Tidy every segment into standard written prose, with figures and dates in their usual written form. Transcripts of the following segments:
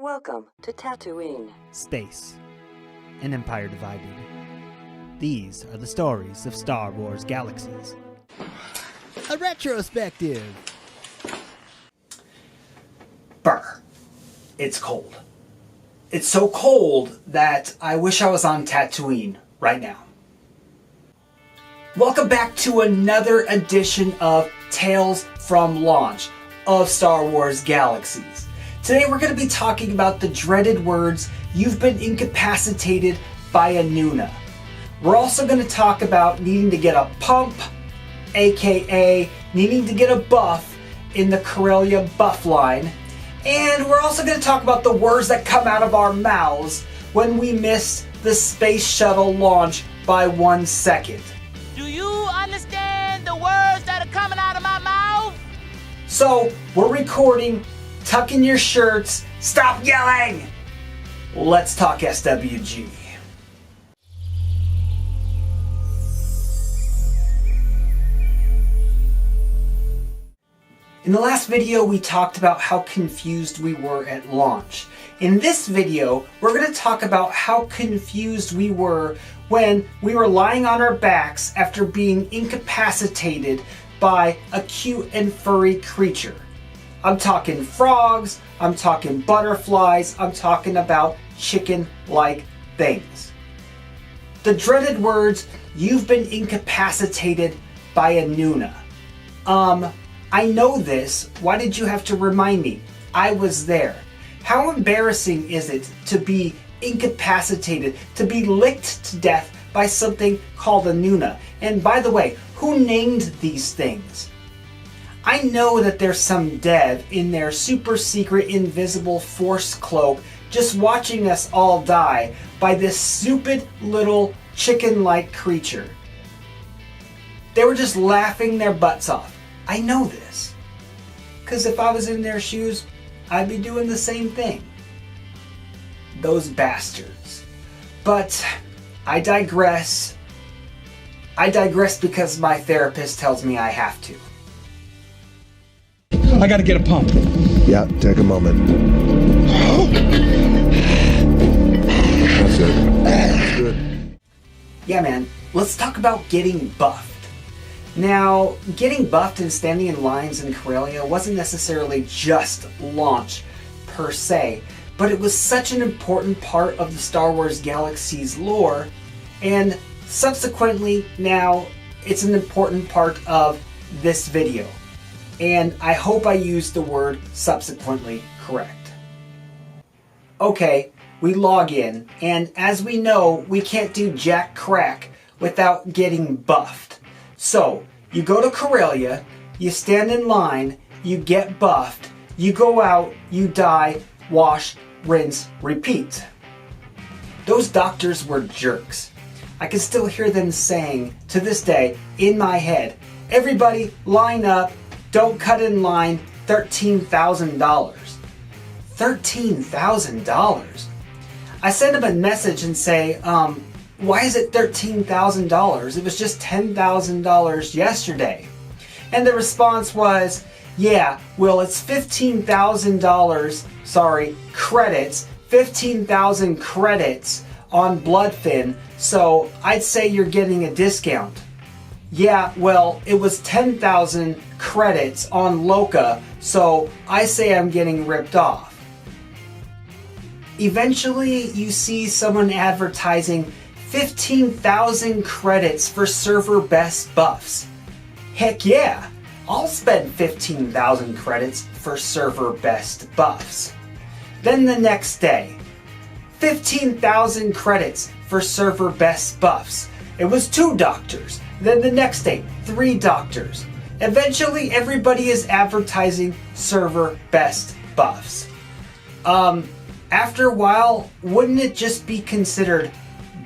Welcome to Tatooine. Space. An empire divided. These are the stories of Star Wars Galaxies. A retrospective! Brr. It's cold. It's so cold that I wish I was on Tatooine right now. Welcome back to another edition of Tales from Launch of Star Wars Galaxies. Today we're going to be talking about the dreaded words, "You've been incapacitated by a Nuna." We're also going to talk about needing to get a pump, aka needing to get a buff in the Corellia buff line. And we're also going to talk about the words that come out of our mouths when we miss the space shuttle launch by 1 second. Do you understand the words that are coming out of my mouth? So, we're recording. Tuck in your shirts. Stop yelling! Let's talk SWG. In the last video, we talked about how confused we were at launch. In this video, we're going to talk about how confused we were when we were lying on our backs after being incapacitated by a cute and furry creature. I'm talking frogs, I'm talking butterflies, I'm talking about chicken-like things. The dreaded words, "You've been incapacitated by a Nuna." I know this. Why did you have to remind me? I was there. How embarrassing is it to be incapacitated, to be licked to death by something called a Nuna? And by the way, who named these things? I know that there's some dev in their super secret invisible force cloak just watching us all die by this stupid little chicken-like creature. They were just laughing their butts off. I know this. Because if I was in their shoes, I'd be doing the same thing. Those bastards. But I digress. I digress because my therapist tells me I have to. I gotta get a pump. Yeah, take a moment. That's it. That's good. Yeah, man, let's talk about getting buffed. Now, getting buffed and standing in lines in Corellia wasn't necessarily just launch per se, but it was such an important part of the Star Wars Galaxies lore, and subsequently now it's an important part of this video. And I hope I used the word subsequently correct. Okay, we log in, and as we know, we can't do jack crack without getting buffed. So, you go to Corellia, you stand in line, you get buffed, you go out, you die, wash, rinse, repeat. Those doctors were jerks. I can still hear them saying, to this day, in my head, "Everybody line up, don't cut in line, $13,000. $13,000? I send them a message and say, why is it $13,000? It was just $10,000 yesterday. And the response was, yeah, well, it's $15,000, credits, 15,000 credits on Bloodfin, so I'd say you're getting a discount. Yeah, well, it was 10,000 credits on Loka, so I say I'm getting ripped off. Eventually, you see someone advertising 15,000 credits for server best buffs. Heck yeah, I'll spend 15,000 credits for server best buffs. Then the next day, 15,000 credits for server best buffs. It was 2 doctors. Then the next day, 3 doctors. Eventually, everybody is advertising server best buffs. After a while, wouldn't it just be considered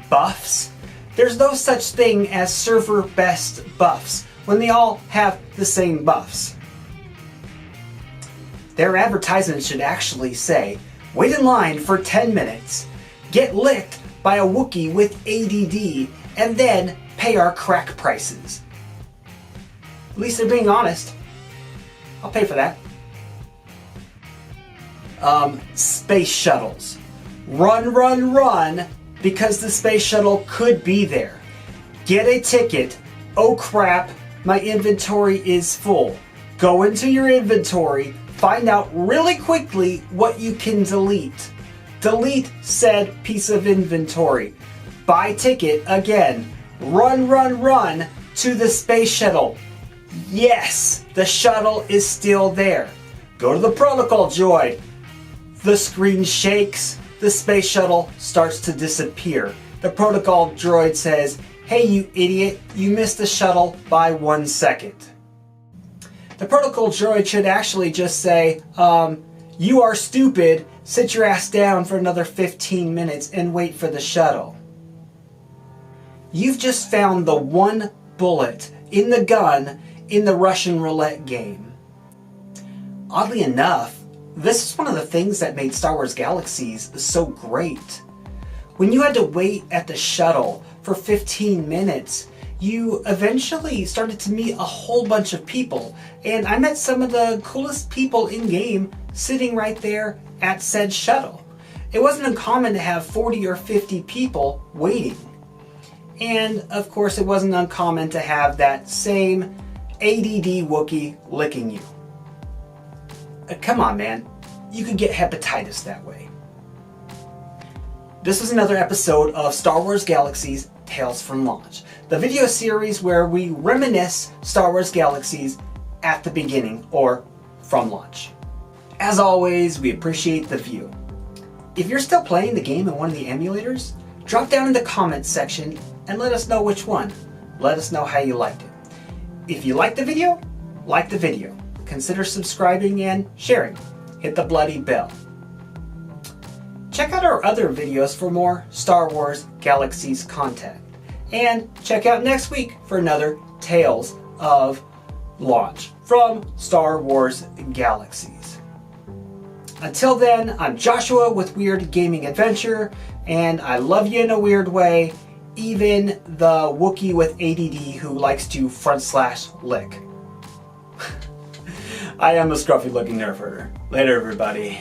buffs? There's no such thing as server best buffs when they all have the same buffs. Their advertisement should actually say, wait in line for 10 minutes, get licked by a Wookiee with ADD, and then pay our crack prices. At least they're being honest. I'll pay for that. space shuttles. Run, run, run, because the space shuttle could be there. Get a ticket. Oh crap, my inventory is full. Go into your inventory, find out really quickly what you can delete. Delete said piece of inventory. Buy ticket again. Run, run, run to the space shuttle. Yes, the shuttle is still there. Go to the protocol droid. The screen shakes. The space shuttle starts to disappear. The protocol droid says, "Hey, you idiot, you missed the shuttle by 1 second." The protocol droid should actually just say, "You are stupid, sit your ass down for another 15 minutes and wait for the shuttle." You've just found the one bullet in the gun in the Russian roulette game. Oddly enough, this is one of the things that made Star Wars Galaxies so great. When you had to wait at the shuttle for 15 minutes, you eventually started to meet a whole bunch of people, and I met some of the coolest people in game sitting right there at said shuttle. It wasn't uncommon to have 40 or 50 people waiting. And of course it wasn't uncommon to have that same ADD Wookiee licking you. Come on, man, you could get hepatitis that way. This was another episode of Star Wars Galaxies Tales from Launch, the video series where we reminisce Star Wars Galaxies at the beginning or from launch. As always, we appreciate the view. If you're still playing the game in one of the emulators, drop down in the comments section and let us know which one. Let us know how you liked it. If you liked the video, like the video. Consider subscribing and sharing. Hit the bloody bell. Check out our other videos for more Star Wars Galaxies content. And check out next week for another Tales of Launch from Star Wars Galaxies. Until then, I'm Joshua with Weird Gaming Adventure, and I love you in a weird way, even the Wookiee with ADD who likes to front/lick. I am a scruffy looking nerf herder. Later, everybody.